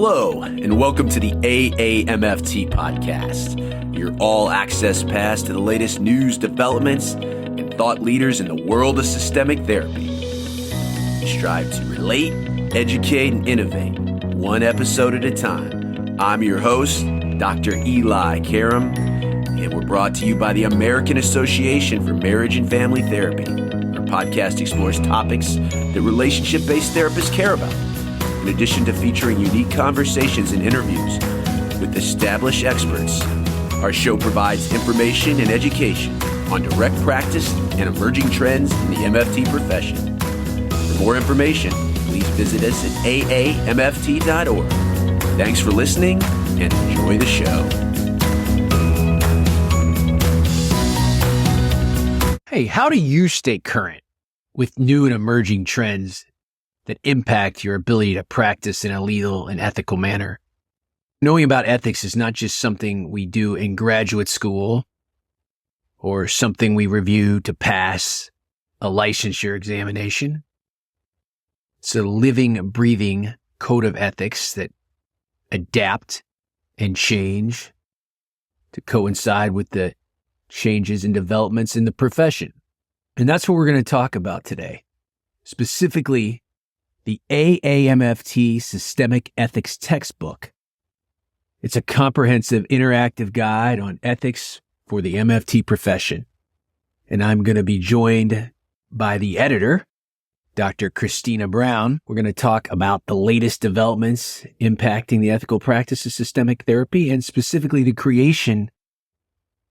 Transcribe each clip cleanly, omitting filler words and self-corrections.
Hello, and welcome to the AAMFT podcast, your all-access pass to the latest news, developments, and thought leaders in the world of systemic therapy. We strive to relate, educate, and innovate, one episode at a time. I'm your host, Dr. Eli Karam, and we're brought to you by the American Association for Marriage and Family Therapy. Our podcast explores topics that relationship-based therapists care about. In addition to featuring unique conversations and interviews with established experts, our show provides information and education on direct practice and emerging trends in the MFT profession. For more information, please visit us at aamft.org. Thanks for listening and enjoy the show. Hey, how do you stay current with new and emerging trends that impact your ability to practice in a legal and ethical manner? Knowing about ethics is not just something we do in graduate school or something we review to pass a licensure examination. It's a living, breathing code of ethics that adapt and change to coincide with the changes and developments in the profession. And that's what we're going to talk about today, specifically the AAMFT Systemic Ethics Textbook. It's a comprehensive interactive guide on ethics for the MFT profession. And I'm going to be joined by the editor, Dr. Kristina Brown. We're going to talk about the latest developments impacting the ethical practice of systemic therapy and specifically the creation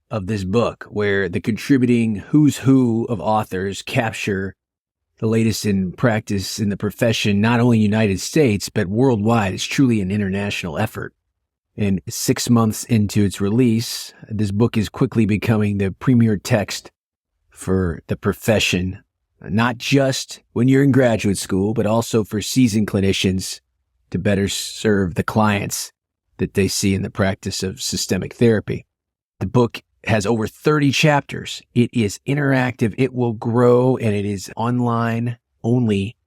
of this book, where the contributing who's who of authors capture the latest in practice in the profession, not only in the United States, but worldwide. It's truly an international effort. And 6 months into its release, this book is quickly becoming the premier text for the profession, not just when you're in graduate school, but also for seasoned clinicians to better serve the clients that they see in the practice of systemic therapy. The book has over 30 chapters. It is interactive. It will grow, and it is online only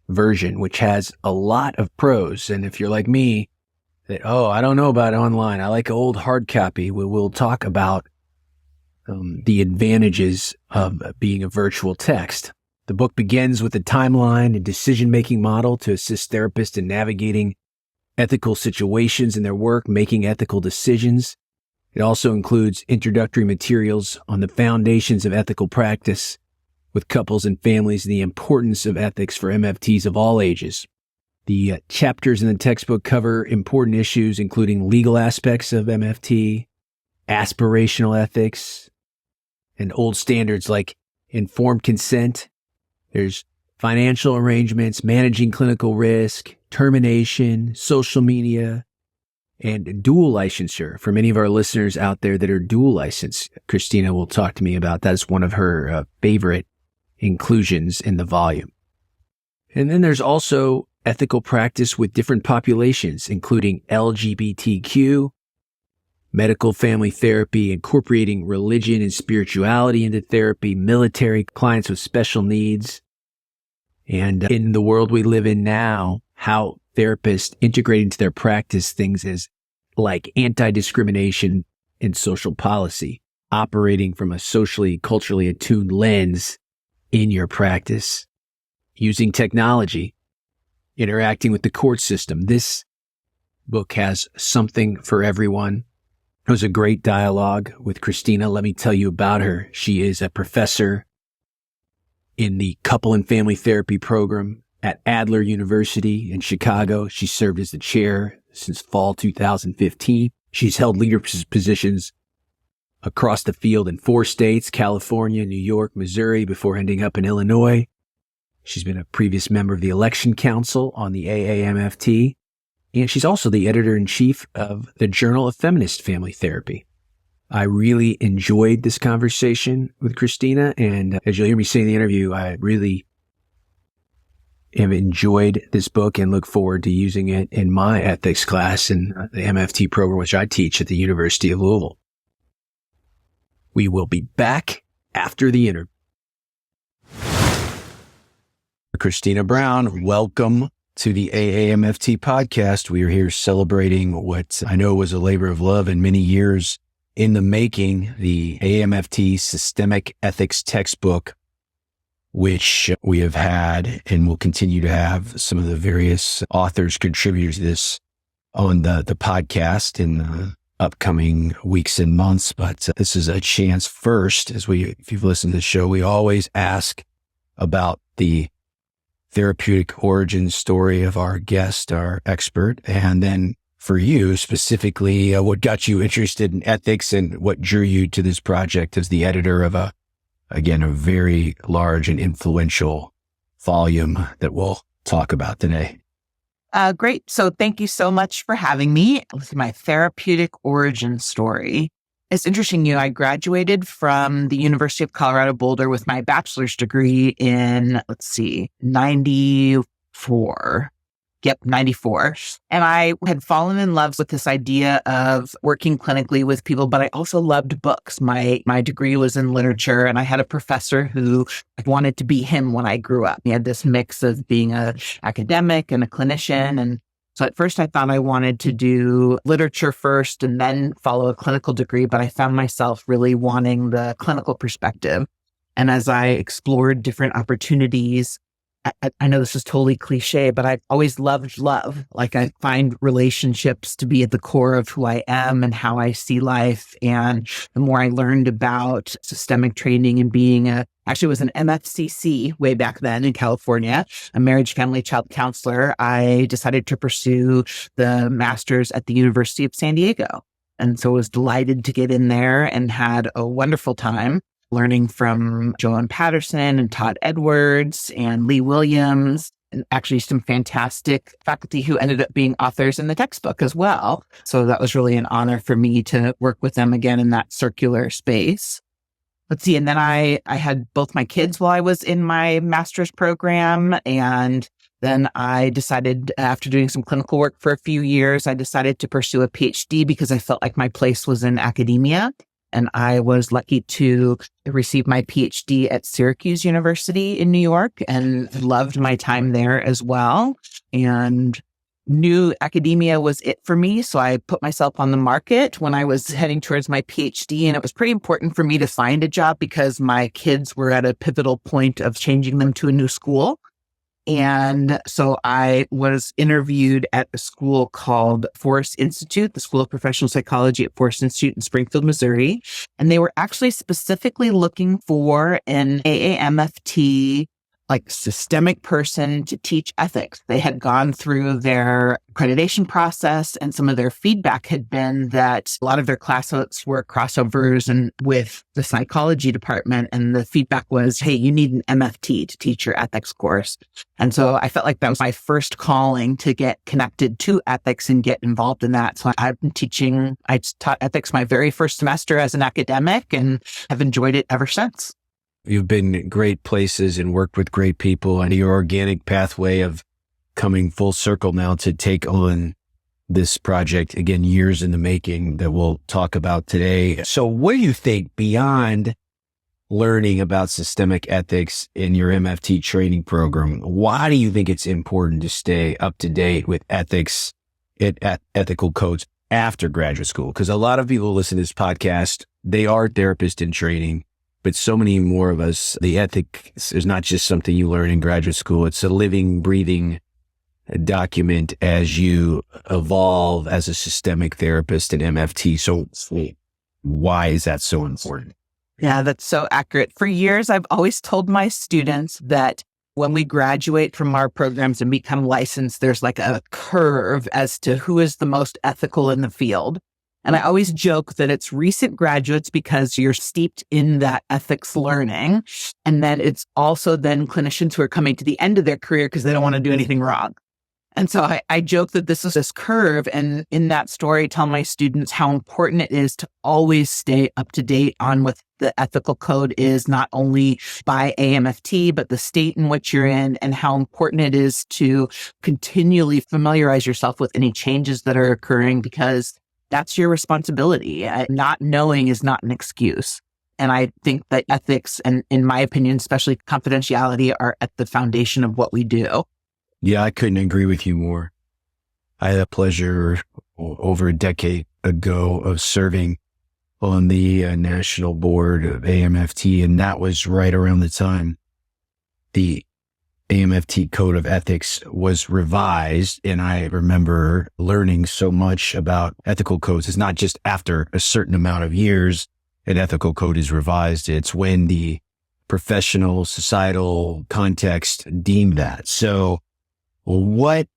version, which has a lot of pros. And if you're like me, that, I don't know about online, I like old hard copy, we'll talk about the advantages of being a virtual text. The book begins with a timeline and decision-making model to assist therapists in navigating ethical situations in their work, making ethical decisions. It also includes introductory materials on the foundations of ethical practice with couples and families and the importance of ethics for MFTs of all ages. The chapters in the textbook cover important issues, including legal aspects of MFT, aspirational ethics, and old standards like informed consent. There's financial arrangements, managing clinical risk, termination, social media, and dual licensure. For many of our listeners out there that are dual licensed, Kristina will talk to me about that. It's one of her favorite inclusions in the volume. And then there's also ethical practice with different populations, including LGBTQ, medical family therapy, incorporating religion and spirituality into therapy, military clients with special needs. And in the world we live in now, how therapists integrate into their practice things as like anti-discrimination and social policy, operating from a socially, culturally attuned lens in your practice, using technology, interacting with the court system. This book has something for everyone. It was a great dialogue with Kristina. Let me tell you about her. She is a professor in the couple and family therapy program at Adler University in Chicago. She served as the chair since fall 2015. She's held leadership positions across the field in 4 states, California, New York, Missouri, before ending up in Illinois. She's been a previous member of the Election Council on the AAMFT, and she's also the editor-in-chief of the Journal of Feminist Family Therapy. I really enjoyed this conversation with Kristina, and as you'll hear me say in the interview, I really have enjoyed this book and look forward to using it in my ethics class in the MFT program, which I teach at the University of Louisville. We will be back after the interview. Kristina Brown, welcome to the AAMFT podcast. We are here celebrating what I know was a labor of love and many years in the making, the AAMFT Systemic Ethics Textbook, which we have had and will continue to have some of the various authors, contributors to this on the podcast in the upcoming weeks and months. But this is a chance first, if you've listened to the show, we always ask about the therapeutic origin story of our guest, our expert. And then for you specifically, what got you interested in ethics and what drew you to this project as the editor of a very large and influential volume that we'll talk about today. Great. So thank you so much for having me. My therapeutic origin story. It's interesting, I graduated from the University of Colorado Boulder with my bachelor's degree in, 94. Yep, 94. And I had fallen in love with this idea of working clinically with people, but I also loved books. My degree was in literature, and I had a professor who wanted to be him when I grew up. He had this mix of being an academic and a clinician. And so at first I thought I wanted to do literature first and then follow a clinical degree, but I found myself really wanting the clinical perspective. And as I explored different opportunities, I know this is totally cliche, but I've always loved love. I find relationships to be at the core of who I am and how I see life. And the more I learned about systemic training and being actually was an MFCC way back then in California, a marriage, family, child counselor, I decided to pursue the master's at the University of San Diego. And so I was delighted to get in there and had a wonderful time learning from Joanne Patterson and Todd Edwards and Lee Williams, and actually some fantastic faculty who ended up being authors in the textbook as well. So that was really an honor for me to work with them again in that circular space. And then I had both my kids while I was in my master's program. And then I decided, after doing some clinical work for a few years, I decided to pursue a Ph.D. because I felt like my place was in academia. And I was lucky to receive my Ph.D. at Syracuse University in New York and loved my time there as well. And knew academia was it for me. So I put myself on the market when I was heading towards my Ph.D. And it was pretty important for me to find a job because my kids were at a pivotal point of changing them to a new school. And so I was interviewed at a school called Forest Institute, the School of Professional Psychology at Forest Institute in Springfield, Missouri. And they were actually specifically looking for an AAMFT systemic person to teach ethics. They had gone through their accreditation process, and some of their feedback had been that a lot of their classes were crossovers and with the psychology department. And the feedback was, hey, you need an MFT to teach your ethics course. And so I felt like that was my first calling to get connected to ethics and get involved in that. So I taught ethics my very first semester as an academic and have enjoyed it ever since. You've been in great places and worked with great people, and your organic pathway of coming full circle now to take on this project, again, years in the making, that we'll talk about today. So what do you think, beyond learning about systemic ethics in your MFT training program, why do you think it's important to stay up to date with ethics at ethical codes after graduate school? Because a lot of people listen to this podcast, they are therapists in training. But so many more of us, the ethics is not just something you learn in graduate school. It's a living, breathing document as you evolve as a systemic therapist in MFT. So why is that so important? Yeah, that's so accurate. For years, I've always told my students that when we graduate from our programs and become licensed, there's a curve as to who is the most ethical in the field. And I always joke that it's recent graduates because you're steeped in that ethics learning. And then it's also then clinicians who are coming to the end of their career because they don't want to do anything wrong. And so I joke that this is this curve. And in that story, tell my students how important it is to always stay up to date on what the ethical code is, not only by AAMFT, but the state in which you're in, and how important it is to continually familiarize yourself with any changes that are occurring, because that's your responsibility. Not knowing is not an excuse. And I think that ethics, and in my opinion, especially confidentiality, are at the foundation of what we do. Yeah, I couldn't agree with you more. I had a pleasure over a decade ago of serving on the national board of AAMFT, and that was right around the time the AAMFT Code of Ethics was revised. And I remember learning so much about ethical codes. It's not just after a certain amount of years an ethical code is revised. It's when the professional, societal context deemed that. So what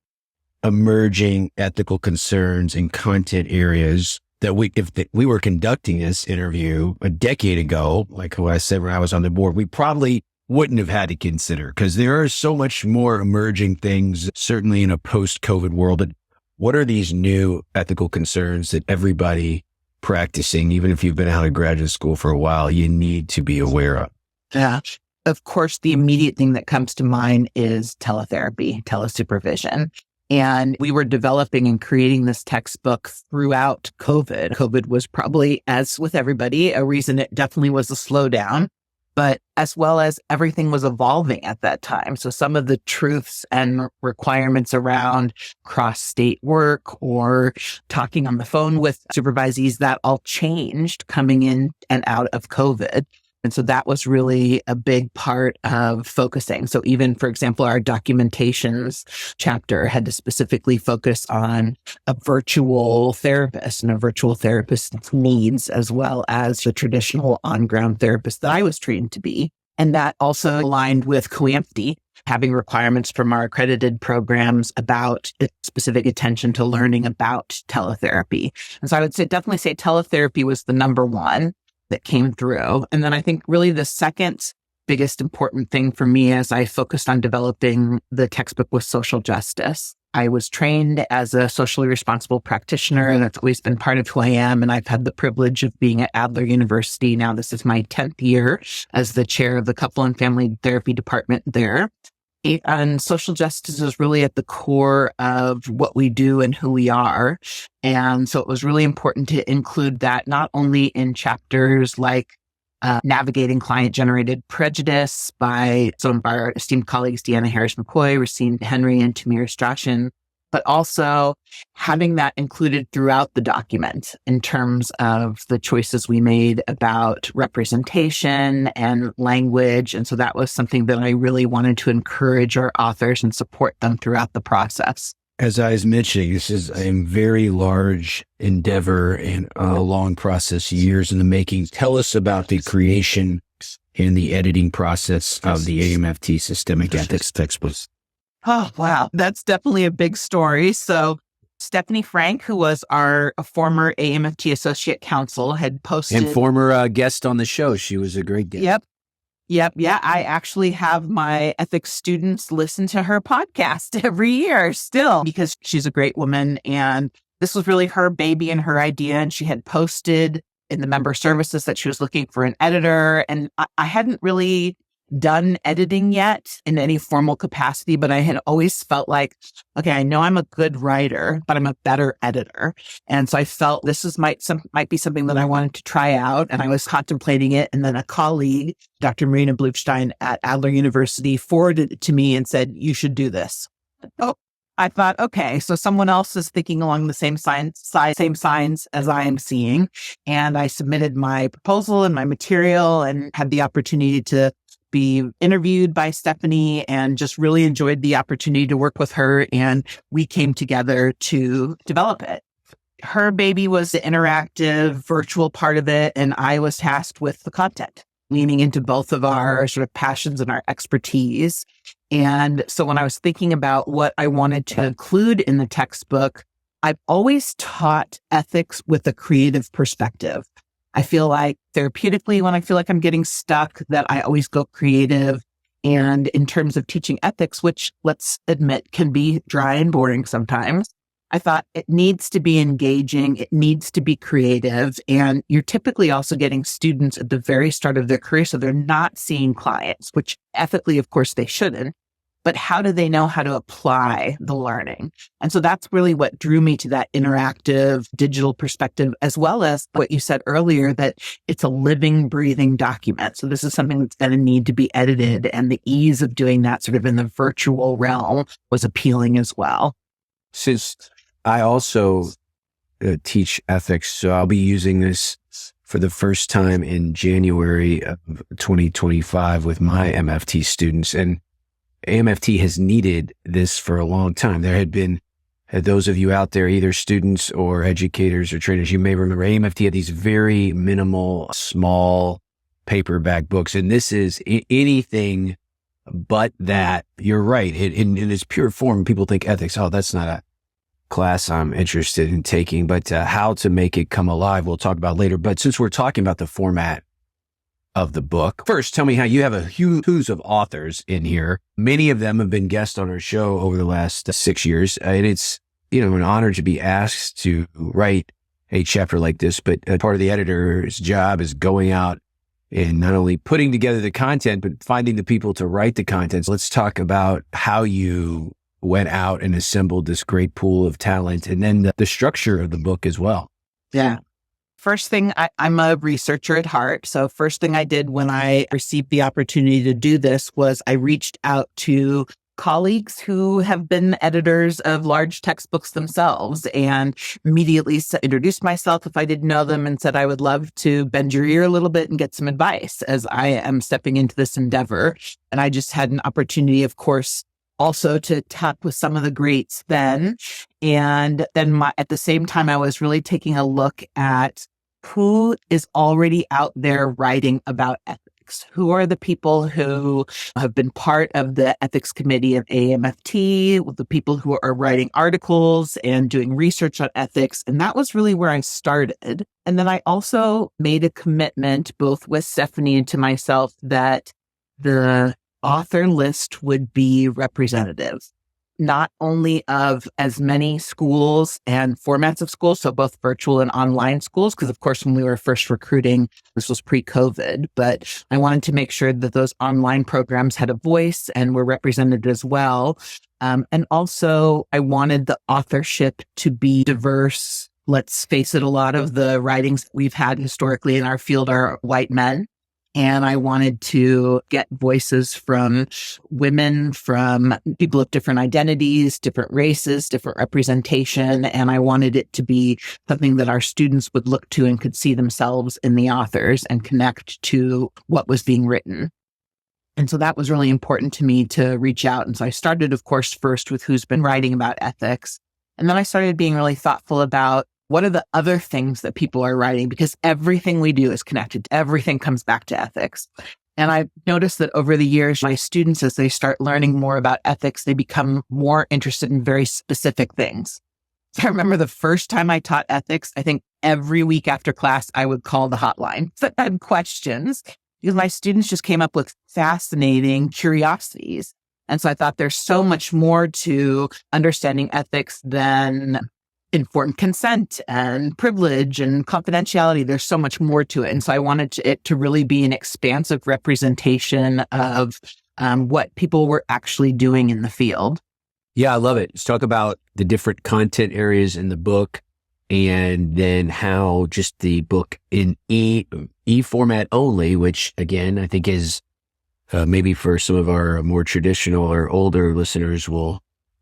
emerging ethical concerns and content areas that if we were conducting this interview a decade ago, like what I said when I was on the board, we probably wouldn't have had to consider, because there are so much more emerging things, certainly in a post-COVID world. But what are these new ethical concerns that everybody practicing, even if you've been out of graduate school for a while, you need to be aware of? Yeah. Of course, the immediate thing that comes to mind is teletherapy, telesupervision. And we were developing and creating this textbook throughout COVID. COVID was probably, as with everybody, a reason it definitely was a slowdown, but as well as everything was evolving at that time. So some of the truths and requirements around cross-state work or talking on the phone with supervisees, that all changed coming in and out of COVID. And so that was really a big part of focusing. So even, for example, our documentations chapter had to specifically focus on a virtual therapist and a virtual therapist's needs, as well as the traditional on-ground therapist that I was trained to be. And that also aligned with AAAMFT, having requirements from our accredited programs about specific attention to learning about teletherapy. And so I would definitely say teletherapy was the number one that came through. And then I think really the second biggest important thing for me as I focused on developing the textbook was social justice. I was trained as a socially responsible practitioner, and that's always been part of who I am. And I've had the privilege of being at Adler University. Now this is my 10th year as the chair of the couple and family therapy department there. And social justice is really at the core of what we do and who we are. And so it was really important to include that not only in chapters like navigating client-generated prejudice by some of our esteemed colleagues, Deanna Harris-McCoy, Racine Henry, and Tamir Strachan, but also having that included throughout the document in terms of the choices we made about representation and language. And so that was something that I really wanted to encourage our authors and support them throughout the process. As I was mentioning, this is a very large endeavor and a long process, years in the making. Tell us about the creation and the editing process of the AAMFT Systemic Ethics Textbook. Oh, wow. That's definitely a big story. So Stephanie Frank, who was our former AAMFT Associate Counsel, had posted... And former guest on the show. She was a great guest. Yep. Yeah. I actually have my ethics students listen to her podcast every year still, because she's a great woman. And this was really her baby and her idea. And she had posted in the member services that she was looking for an editor. And I hadn't really done editing yet in any formal capacity, but I had always felt like, okay, I know I'm a good writer, but I'm a better editor. And so I felt this might be something that I wanted to try out. And I was contemplating it. And then a colleague, Dr. Marina Blufstein at Adler University, forwarded it to me and said, you should do this. Oh, I thought, okay, so someone else is thinking along the same signs as I am seeing. And I submitted my proposal and my material and had the opportunity to be interviewed by Stephanie, and just really enjoyed the opportunity to work with her. And we came together to develop it. Her baby was the interactive virtual part of it, and I was tasked with the content, leaning into both of our sort of passions and our expertise. And so when I was thinking about what I wanted to include in the textbook, I've always taught ethics with a creative perspective. I feel like therapeutically, when I feel like I'm getting stuck, that I always go creative. And in terms of teaching ethics, which let's admit can be dry and boring sometimes, I thought it needs to be engaging. It needs to be creative. And you're typically also getting students at the very start of their career. So they're not seeing clients, which ethically, of course, they shouldn't. but how do they know how to apply the learning? And so that's really what drew me to that interactive digital perspective, as well as what you said earlier, that it's a living, breathing document. So this is something that's going to need to be edited, and the ease of doing that sort of in the virtual realm was appealing as well. Since I also teach ethics, so I'll be using this for the first time in January of 2025 with my MFT students. And AAMFT has needed this for a long time. There had been, those of you out there, either students or educators or trainers, you may remember AAMFT had these very minimal, small paperback books. And this is anything but that. You're right. In its pure form, people think ethics, oh, that's not a class I'm interested in taking, but how to make it come alive, we'll talk about later. But since we're talking about the format of the book, first, tell me how you have a who's of authors in here. Many of them have been guests on our show over the last 6 years. And it's, an honor to be asked to write a chapter like this, but part of the editor's job is going out and not only putting together the content, but finding the people to write the content. So let's talk about how you went out and assembled this great pool of talent, and then the structure of the book as well. Yeah. First thing, I'm a researcher at heart. So first thing I did when I received the opportunity to do this was I reached out to colleagues who have been editors of large textbooks themselves, and immediately introduced myself if I didn't know them, and said I would love to bend your ear a little bit and get some advice as I am stepping into this endeavor. And I just had an opportunity, of course, also to talk with some of the greats then. And then at the same time, I was really taking a look at who is already out there writing about ethics. Who are the people who have been part of the ethics committee of AAMFT, the people who are writing articles and doing research on ethics. And that was really where I started. And then I also made a commitment, both with Stephanie and to myself, that the author list would be representative, not only of as many schools and formats of schools, so both virtual and online schools, because of course, when we were first recruiting, this was pre-COVID, but I wanted to make sure that those online programs had a voice and were represented as well. And also, I wanted the authorship to be diverse. Let's face it, a lot of the writings we've had historically in our field are white men. And I wanted to get voices from women, from people of different identities, different races, different representation. And I wanted it to be something that our students would look to and could see themselves in the authors and connect to what was being written. And so that was really important to me to reach out. And so I started, of course, first with who's been writing about ethics. And then I started being really thoughtful about what are the other things that people are writing? Because everything we do is connected. Everything comes back to ethics. And I've noticed that over the years, my students, as they start learning more about ethics, they become more interested in very specific things. So I remember the first time I taught ethics, I think every week after class, I would call the hotline. So I had questions because my students just came up with fascinating curiosities. And so I thought there's so much more to understanding ethics than informed consent and privilege and confidentiality. There's so much more to it. And so I wanted it to really be an expansive representation of what people were actually doing in the field. Yeah, I love it. Let's talk about the different content areas in the book, and then how just the book in e format only, which again, I think is maybe for some of our more traditional or older listeners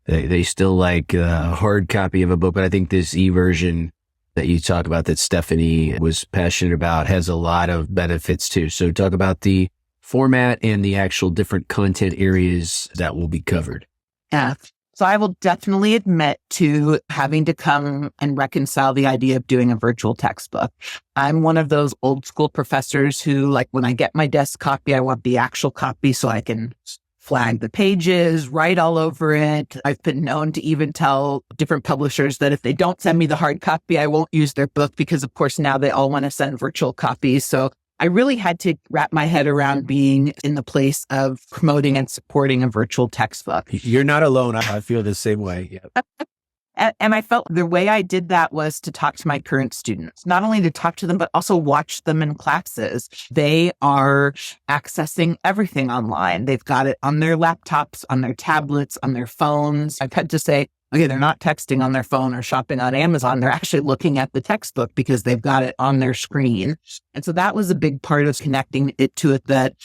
they still like a hard copy of a book, but I think this e-version that you talk about that Stephanie was passionate about has a lot of benefits too. So talk about the format and the actual different content areas that will be covered. Yeah. So I will definitely admit to having to come and reconcile the idea of doing a virtual textbook. I'm one of those old school professors who, like, when I get my desk copy, I want the actual copy so I can flag the pages, write all over it. I've been known to even tell different publishers that if they don't send me the hard copy, I won't use their book because, of course, now they all want to send virtual copies. So I really had to wrap my head around being in the place of promoting and supporting a virtual textbook. You're not alone. I feel the same way. Yeah. And I felt the way I did that was to talk to my current students, not only to talk to them, but also watch them in classes. They are accessing everything online. They've got it on their laptops, on their tablets, on their phones. I've had to say, okay, they're not texting on their phone or shopping on Amazon. They're actually looking at the textbook because they've got it on their screen. And so that was a big part of connecting it to it, that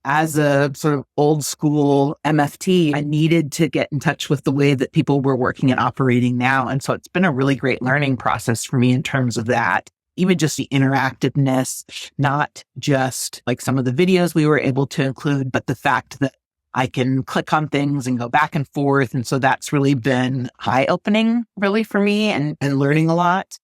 as a sort of old school MFT, I needed to get in touch with the way that people were working and operating now. And so it's been a really great learning process for me in terms of that. Even just the interactiveness, not just like some of the videos we were able to include, but the fact that I can click on things and go back and forth. And so that's really been eye-opening really for me and learning a lot.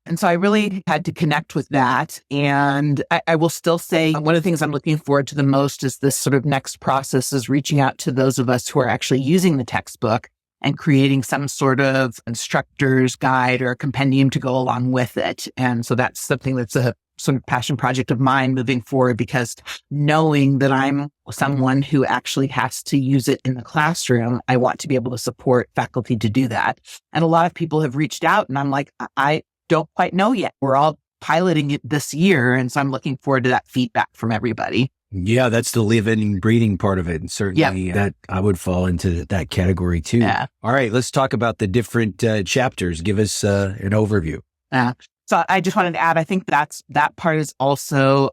And so I really had to connect with that. And I will still say one of the things I'm looking forward to the most is this sort of next process is reaching out to those of us who are actually using the textbook and creating some sort of instructor's guide or a compendium to go along with it. And so that's something that's a sort of passion project of mine moving forward, because knowing that I'm someone who actually has to use it in the classroom, I want to be able to support faculty to do that. And a lot of people have reached out and I'm like, I don't quite know yet. We're all piloting it this year. And so I'm looking forward to that feedback from everybody. Yeah, that's the living, breathing part of it. And certainly that I would fall into that category too. Yeah. All right, let's talk about the different chapters. Give us an overview. So I just wanted to add, I think that part is also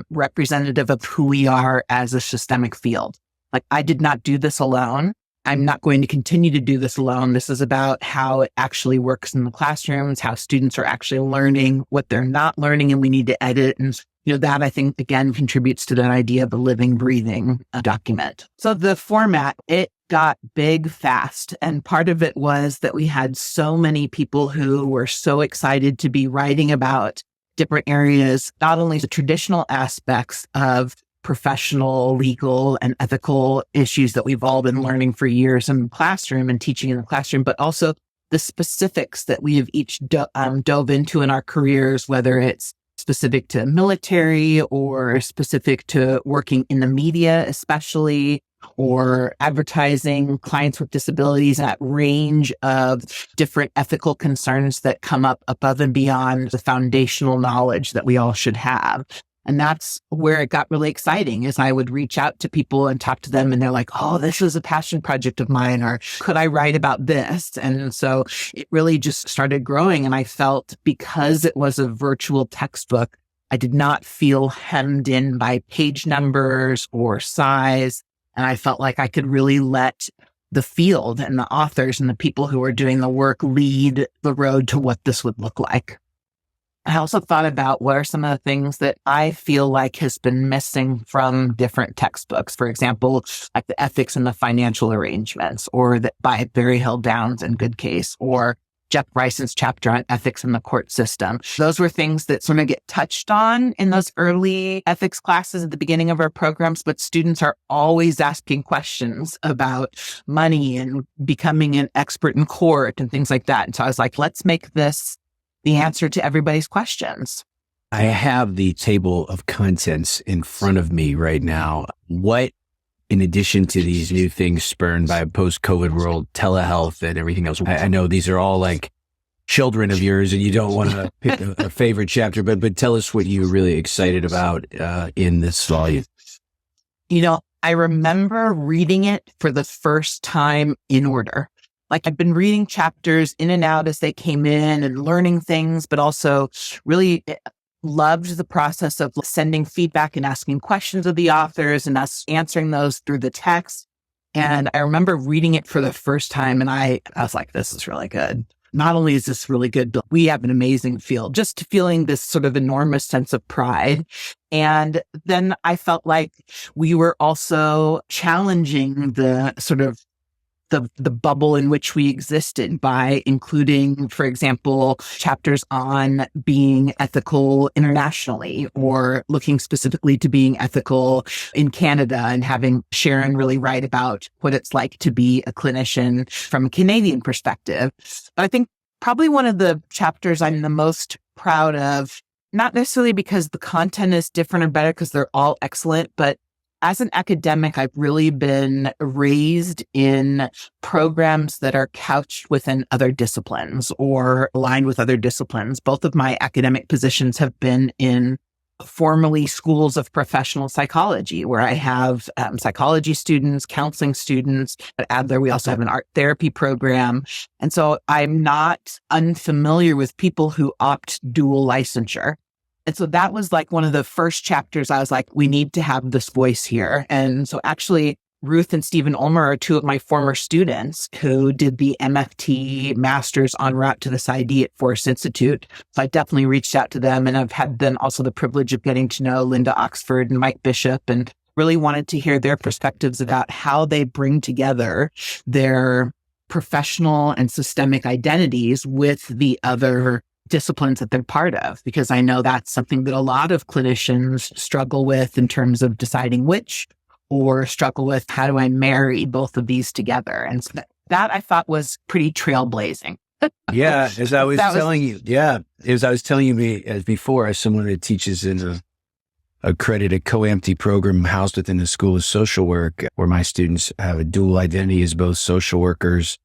representative of who we are as a systemic field. Like, I did not do this alone. I'm not going to continue to do this alone. This is about how it actually works in the classrooms, how students are actually learning, what they're not learning, and we need to edit. And that I think, again, contributes to that idea of a living, breathing document. So the format, it got big fast. And part of it was that we had so many people who were so excited to be writing about different areas, not only the traditional aspects of professional, legal, and ethical issues that we've all been learning for years in the classroom and teaching in the classroom, but also the specifics that we have each dove into in our careers, whether it's specific to military or specific to working in the media, especially, or advertising, clients with disabilities, that range of different ethical concerns that come up above and beyond the foundational knowledge that we all should have. And that's where it got really exciting, is I would reach out to people and talk to them and they're like, oh, this is a passion project of mine, or could I write about this? And so it really just started growing. And I felt, because it was a virtual textbook, I did not feel hemmed in by page numbers or size. And I felt like I could really let the field and the authors and the people who are doing the work lead the road to what this would look like. I also thought about what are some of the things that I feel like has been missing from different textbooks. For example, like the ethics and the financial arrangements, or the by Barry Hill Downs and Good Case, or Jeff Bryson's chapter on ethics in the court system. Those were things that sort of get touched on in those early ethics classes at the beginning of our programs, but students are always asking questions about money and becoming an expert in court and things like that. And so I was like, let's make this the answer to everybody's questions. I have the table of contents in front of me right now. What, in addition to these new things spurned by a post-COVID world, telehealth and everything else, I know these are all like children of yours and you don't want to pick a favorite chapter, but tell us what you're really excited about in this volume. I remember reading it for the first time in order. Like, I've been reading chapters in and out as they came in and learning things, but also really loved the process of sending feedback and asking questions of the authors and us answering those through the text. And I remember reading it for the first time and I was like, this is really good. Not only is this really good, but we have an amazing field, just feeling this sort of enormous sense of pride. And then I felt like we were also challenging the sort of the bubble in which we existed by including, for example, chapters on being ethical internationally, or looking specifically to being ethical in Canada, and having Sharon really write about what it's like to be a clinician from a Canadian perspective. But I think probably one of the chapters I'm the most proud of, not necessarily because the content is different or better, because they're all excellent, but As an academic, I've really been raised in programs that are couched within other disciplines or aligned with other disciplines. Both of my academic positions have been in formerly schools of professional psychology, where I have psychology students, counseling students. At Adler, we also have an art therapy program. And so I'm not unfamiliar with people who opt dual licensure. And so that was like one of the first chapters. I was like, we need to have this voice here. And so actually, Ruth and Stephen Ulmer are two of my former students who did the MFT Masters en route to this ID at Forest Institute. So I definitely reached out to them, and I've had then also the privilege of getting to know Linda Oxford and Mike Bishop, and really wanted to hear their perspectives about how they bring together their professional and systemic identities with the other disciplines that they're part of, because I know that's something that a lot of clinicians struggle with in terms of deciding which, or struggle with how do I marry both of these together. And so that I thought was pretty trailblazing. Yeah, as I was telling you as before, as someone that teaches in a accredited co-AAMFT program housed within the School of Social Work, where my students have a dual identity as both social workers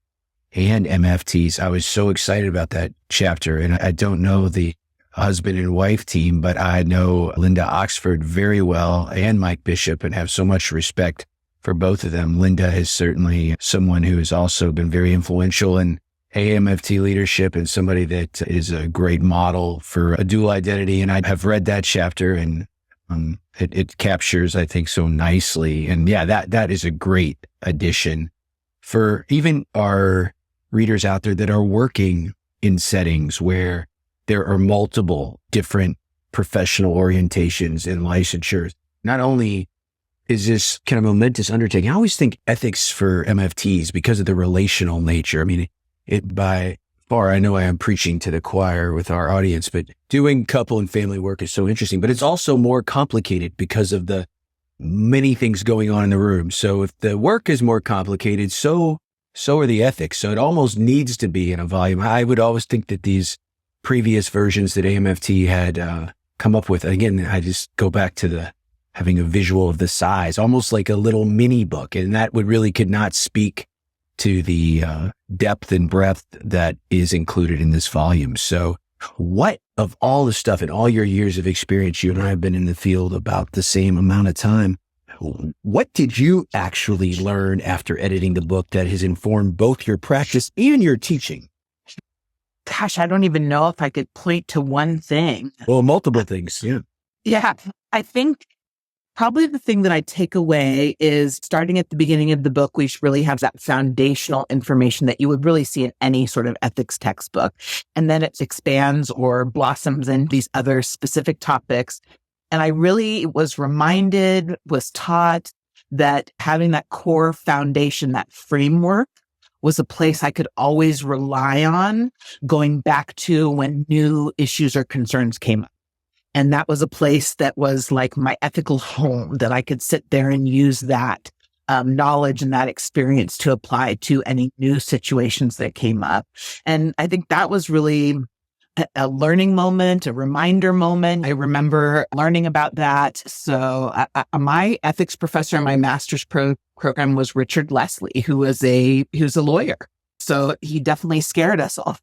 and MFTs. I was so excited about that chapter. And I don't know the husband and wife team, but I know Linda Oxford very well and Mike Bishop, and have so much respect for both of them. Linda is certainly someone who has also been very influential in AAMFT leadership, and somebody that is a great model for a dual identity. And I have read that chapter, and it captures, I think, so nicely. And yeah, that is a great addition for even our readers out there that are working in settings where there are multiple different professional orientations and licensures. Not only is this kind of momentous undertaking, I always think ethics for MFTs, because of the relational nature. I mean, it by far, I know I am preaching to the choir with our audience, but doing couple and family work is so interesting, but it's also more complicated because of the many things going on in the room. So if the work is more complicated, so are the ethics. So it almost needs to be in a volume. I would always think that these previous versions that AAMFT had come up with, again, I just go back to having a visual of the size, almost like a little mini book. And that could not speak to the depth and breadth that is included in this volume. So what of all the stuff in all your years of experience, you and I have been in the field about the same amount of time, what did you actually learn after editing the book that has informed both your practice and your teaching? Gosh, I don't even know if I could point to one thing. Well, multiple things. Yeah. Yeah. I think probably the thing that I take away is, starting at the beginning of the book, we really have that foundational information that you would really see in any sort of ethics textbook. And then it expands or blossoms in these other specific topics. And I really was taught that having that core foundation, that framework, was a place I could always rely on going back to when new issues or concerns came up. And that was a place that was like my ethical home, that I could sit there and use that knowledge and that experience to apply to any new situations that came up. And I think that was really a learning moment, a reminder moment. I remember learning about that. So my ethics professor in my master's program was Richard Leslie, who was a lawyer. So he definitely scared us all.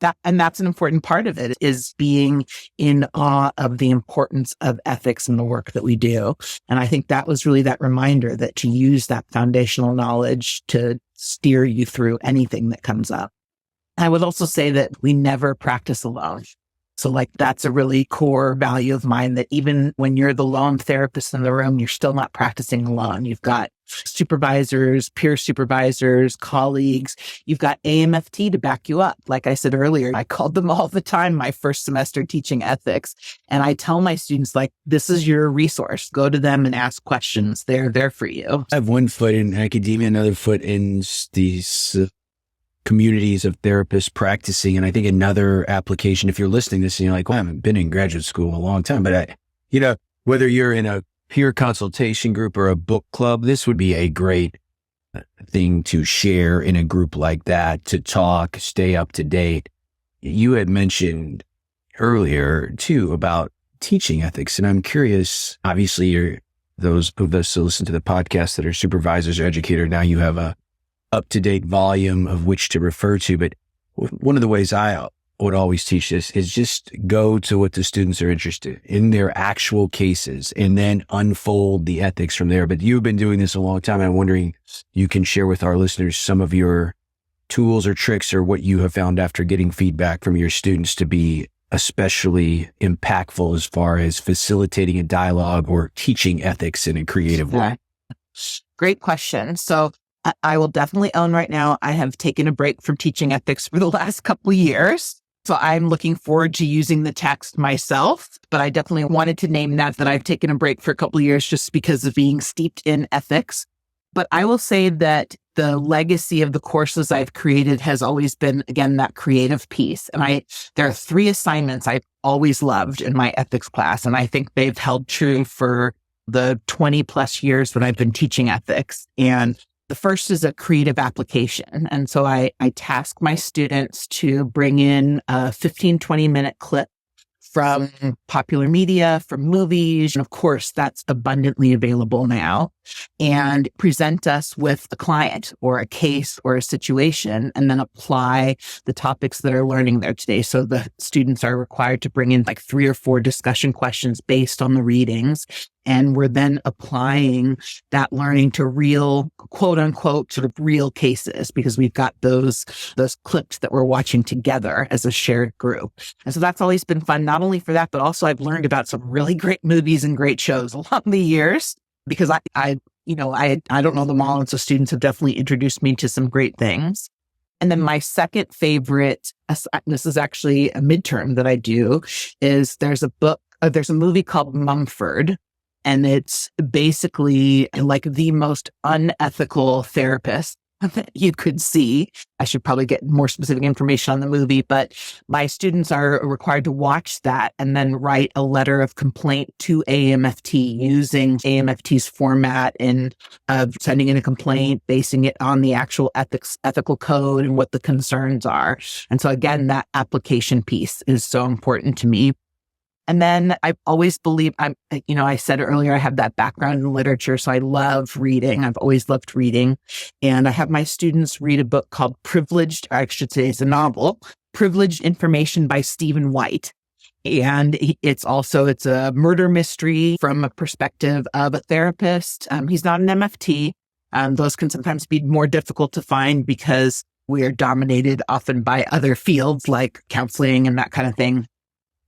That's an important part of it, is being in awe of the importance of ethics in the work that we do. And I think that was really that reminder that to use that foundational knowledge to steer you through anything that comes up. I would also say that we never practice alone. So that's a really core value of mine, that even when you're the lone therapist in the room, you're still not practicing alone. You've got supervisors, peer supervisors, colleagues. You've got AAMFT to back you up. Like I said earlier, I called them all the time my first semester teaching ethics. And I tell my students, this is your resource. Go to them and ask questions. They're there for you. I have one foot in academia, another foot in these communities of therapists practicing. And I think another application, if you're listening to this and you're like, well, I haven't been in graduate school in a long time, but whether you're in a peer consultation group or a book club, this would be a great thing to share in a group like that, to talk, stay up to date. You had mentioned earlier too about teaching ethics. And I'm curious, obviously those of us who listen to the podcast that are supervisors or educators, now you have a up-to-date volume of which to refer to. But one of the ways I would always teach this is just go to what the students are interested in their actual cases and then unfold the ethics from there. But you've been doing this a long time. I'm wondering, you can share with our listeners some of your tools or tricks or what you have found after getting feedback from your students to be especially impactful as far as facilitating a dialogue or teaching ethics in a creative way. Great question. So I will definitely own right now, I have taken a break from teaching ethics for the last couple of years. So I'm looking forward to using the text myself, but I definitely wanted to name that I've taken a break for a couple of years just because of being steeped in ethics. But I will say that the legacy of the courses I've created has always been, again, that creative piece. And there are 3 assignments I've always loved in my ethics class. And I think they've held true for the 20 plus years that I've been teaching ethics. And the first is a creative application. And so I task my students to bring in a 15, 20-minute clip from popular media, from movies. And of course, that's abundantly available now, and present us with a client or a case or a situation, and then apply the topics that are learning there today. So the students are required to bring in like 3 or 4 discussion questions based on the readings. And we're then applying that learning to real, quote unquote, sort of real cases, because we've got those clips that we're watching together as a shared group. And so that's always been fun, not only for that, but also I've learned about some really great movies and great shows along the years, because I don't know them all. And so students have definitely introduced me to some great things. And then my second favorite, this is actually a midterm that I do, is there's a movie called Mumford. And it's basically like the most unethical therapist that you could see. I should probably get more specific information on the movie, but my students are required to watch that and then write a letter of complaint to AAMFT using AAMFT's format and sending in a complaint, basing it on the actual ethical code and what the concerns are. And so again, that application piece is so important to me. And then I've always believed, I said earlier, I have that background in literature, so I love reading. I've always loved reading. And I have my students read a book called it's a novel, Privileged Information by Stephen White. And it's a murder mystery from a perspective of a therapist. He's not an MFT. Those can sometimes be more difficult to find because we are dominated often by other fields like counseling and that kind of thing.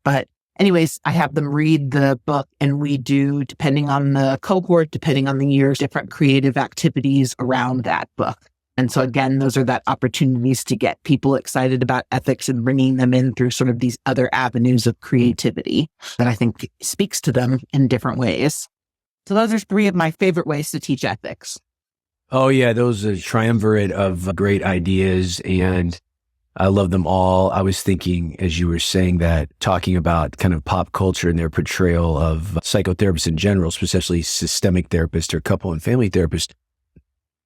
But anyways, I have them read the book, and we do, depending on the cohort, depending on the years, different creative activities around that book. And so again, those are that opportunities to get people excited about ethics and bringing them in through sort of these other avenues of creativity that I think speaks to them in different ways. So those are 3 of my favorite ways to teach ethics. Oh yeah, those are triumvirate of great ideas, and I love them all. I was thinking, as you were saying that, talking about kind of pop culture and their portrayal of psychotherapists in general, especially systemic therapists or couple and family therapists.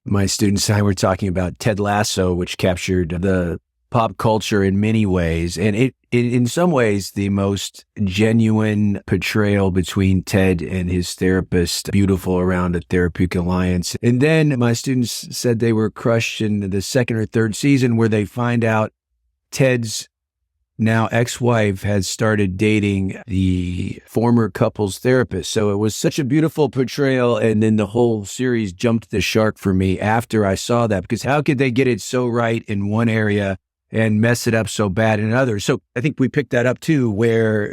My students and I were talking about Ted Lasso, which captured the pop culture in many ways. And it in some ways, the most genuine portrayal between Ted and his therapist, beautiful around a therapeutic alliance. And then my students said they were crushed in the 2nd or 3rd season, where they find out Ted's now ex-wife has started dating the former couple's therapist. So it was such a beautiful portrayal. And then the whole series jumped the shark for me after I saw that, because how could they get it so right in one area and mess it up so bad in others? So I think we picked that up too, where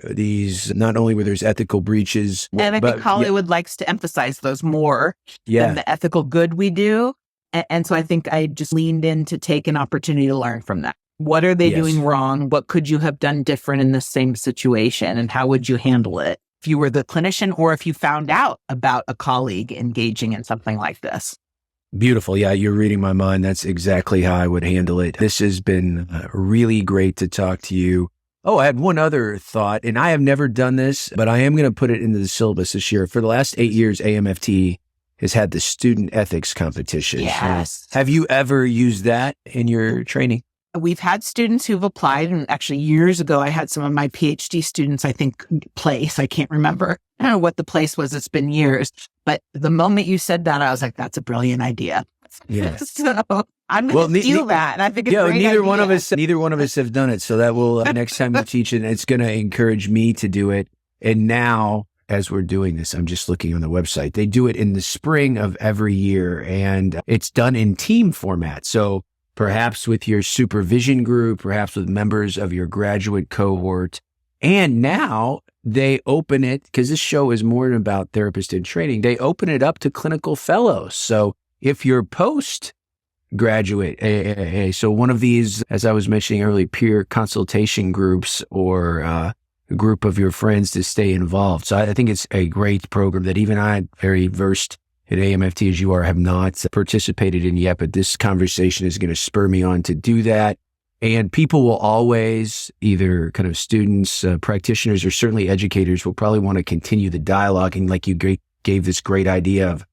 not only where there's ethical breaches. And I think Hollywood likes to emphasize those more than the ethical good we do. And so I think I just leaned in to take an opportunity to learn from that. What are they doing wrong? What could you have done different in the same situation? And how would you handle it if you were the clinician, or if you found out about a colleague engaging in something like this? Beautiful. Yeah, you're reading my mind. That's exactly how I would handle it. This has been really great to talk to you. Oh, I had one other thought, and I have never done this, but I am going to put it into the syllabus this year. For the last 8 years, AAMFT has had the student ethics competition. Yes. Have you ever used that in your training? we've had students who've applied, and actually years ago, I had some of my Ph.D. students, I think, place. I can't remember what the place was. It's been years. But the moment you said that, I was like, that's a brilliant idea. Yes. So I'm going to steal that. And I think it's a great neither idea. neither one of us have done it. So that will, next time you teach it, it's going to encourage me to do it. And now, as we're doing this, I'm just looking on the website. They do it in the spring of every year, and it's done in team format. So perhaps with your supervision group, perhaps with members of your graduate cohort. And now they open it, because this show is more about therapist in training, they open it up to clinical fellows. So if you're postgraduate AAA, so one of these, as I was mentioning earlier, peer consultation groups, or a group of your friends to stay involved. So I think it's a great program that even I, very versed at AAMFT as you are, have not participated in yet, but this conversation is going to spur me on to do that. And people will always, either kind of students, practitioners, or certainly educators, will probably want to continue the dialogue. And like you gave this great idea of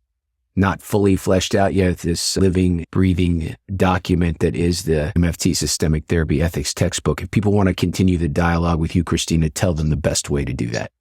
not fully fleshed out yet, this living, breathing document that is the MFT Systemic Therapy Ethics Textbook. If people want to continue the dialogue with you, Kristina, tell them the best way to do that.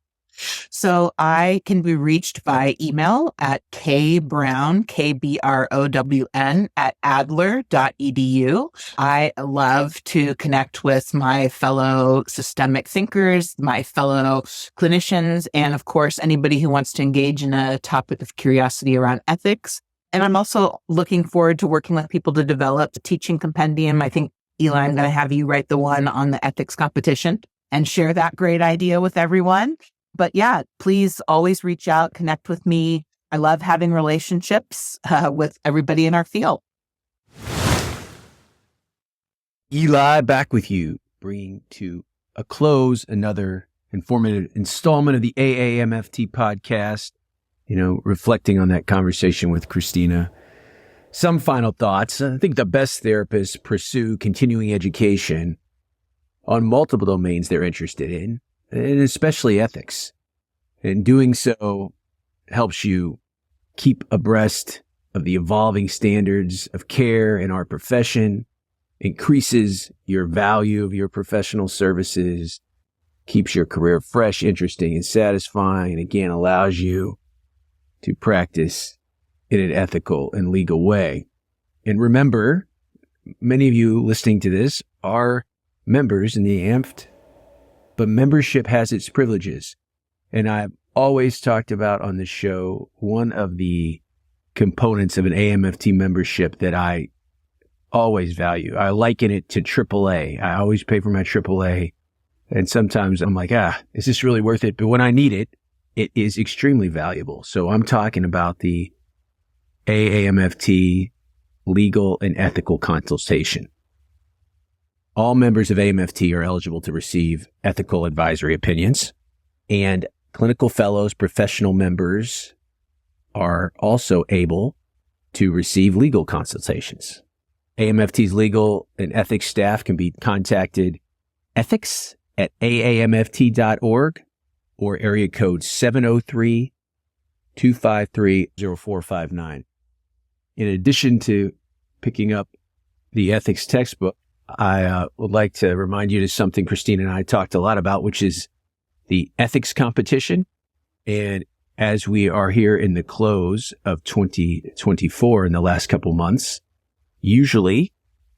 So I can be reached by email at kbrown, KBROWN, @adler.edu. I love to connect with my fellow systemic thinkers, my fellow clinicians, and of course, anybody who wants to engage in a topic of curiosity around ethics. And I'm also looking forward to working with people to develop a teaching compendium. I think, Eli, I'm going to have you write the one on the ethics competition and share that great idea with everyone. But yeah, please always reach out, connect with me. I love having relationships with everybody in our field. Eli, back with you, bringing to a close another informative installment of the AAMFT podcast, reflecting on that conversation with Kristina. Some final thoughts. I think the best therapists pursue continuing education on multiple domains they're interested in, and especially ethics. And doing so helps you keep abreast of the evolving standards of care in our profession, increases your value of your professional services, keeps your career fresh, interesting, and satisfying, and again, allows you to practice in an ethical and legal way. And remember, many of you listening to this are members in the AAMFT, but membership has its privileges. And I've always talked about on the show, one of the components of an AAMFT membership that I always value. I liken it to AAA. I always pay for my AAA. And sometimes I'm like, is this really worth it? But when I need it, it is extremely valuable. So I'm talking about the AAMFT legal and ethical consultation. All members of AAMFT are eligible to receive ethical advisory opinions, and clinical fellows, professional members are also able to receive legal consultations. AAMFT's legal and ethics staff can be contacted ethics@aamft.org or area code 703-253-0459. In addition to picking up the ethics textbook, I would like to remind you to something Kristina and I talked a lot about, which is the ethics competition. And as we are here in the close of 2024 in the last couple months, usually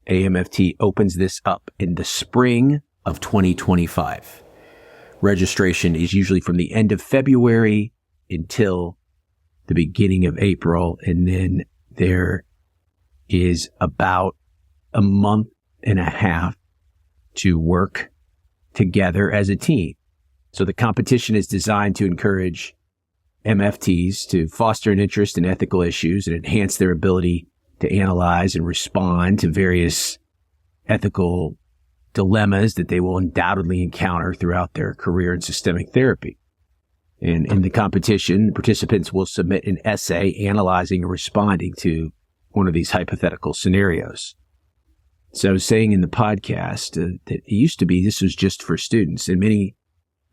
AAMFT opens this up in the spring of 2025. Registration is usually from the end of February until the beginning of April. And then there is about a month and a half to work together as a team. So the competition is designed to encourage MFTs to foster an interest in ethical issues and enhance their ability to analyze and respond to various ethical dilemmas that they will undoubtedly encounter throughout their career in systemic therapy. And in the competition, participants will submit an essay analyzing and responding to one of these hypothetical scenarios. So I was saying in the podcast that it used to be this was just for students, and many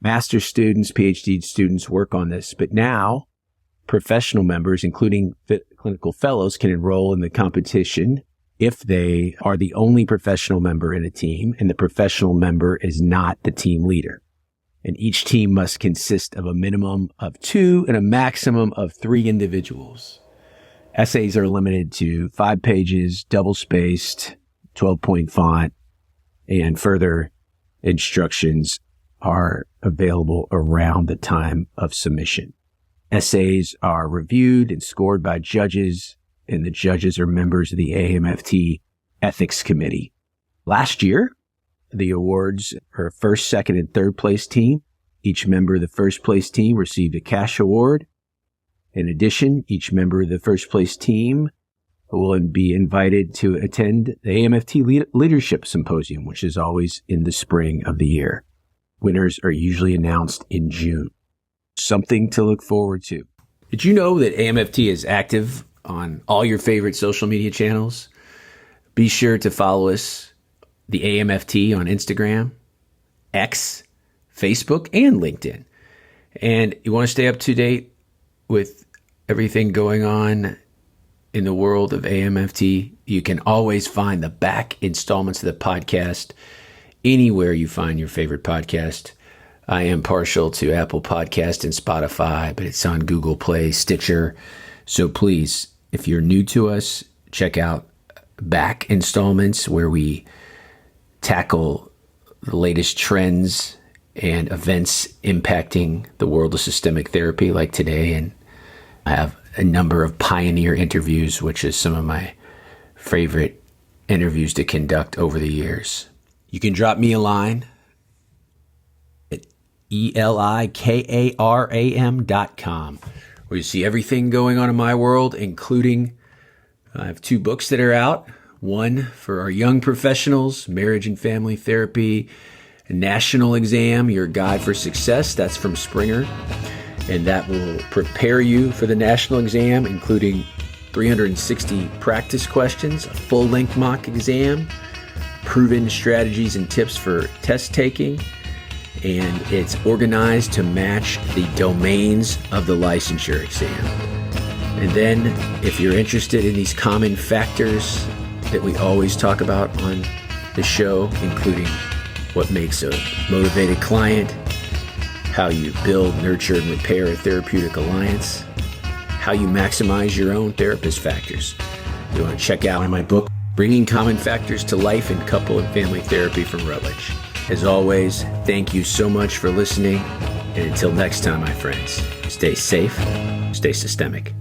master's students, Ph.D. students work on this. But now professional members, including clinical fellows, can enroll in the competition if they are the only professional member in a team and the professional member is not the team leader. And each team must consist of a minimum of 2 and a maximum of 3 individuals. Essays are limited to 5 pages, double-spaced, 12-point font, and further instructions are available around the time of submission. Essays are reviewed and scored by judges, and the judges are members of the AAMFT Ethics Committee. Last year, the awards are first, second, and third place team. Each member of the first place team received a cash award. In addition, each member of the first place team will be invited to attend the AAMFT Leadership Symposium, which is always in the spring of the year. Winners are usually announced in June. Something to look forward to. Did you know that AAMFT is active on all your favorite social media channels? Be sure to follow us, the AAMFT, on Instagram, X, Facebook, and LinkedIn. And you want to stay up to date with everything going on in the world of AAMFT, you can always find the back installments of the podcast anywhere you find your favorite podcast. I am partial to Apple Podcast and Spotify, but it's on Google Play, Stitcher. So please, if you're new to us, check out back installments where we tackle the latest trends and events impacting the world of systemic therapy like today. And I have a number of pioneer interviews, which is some of my favorite interviews to conduct over the years. You can drop me a line at elikaram.com, where you see everything going on in my world, including I have 2 books that are out. One for our young professionals, Marriage and Family Therapy, a National Exam, Your Guide for Success. That's from Springer. And that will prepare you for the national exam, including 360 practice questions, a full-length mock exam, proven strategies and tips for test taking, and it's organized to match the domains of the licensure exam. And then, if you're interested in these common factors that we always talk about on the show, including what makes a motivated client, how you build, nurture, and repair a therapeutic alliance, how you maximize your own therapist factors. You want to check out my book, Bringing Common Factors to Life in Couple and Family Therapy from Routledge. As always, thank you so much for listening. And until next time, my friends, stay safe, stay systemic.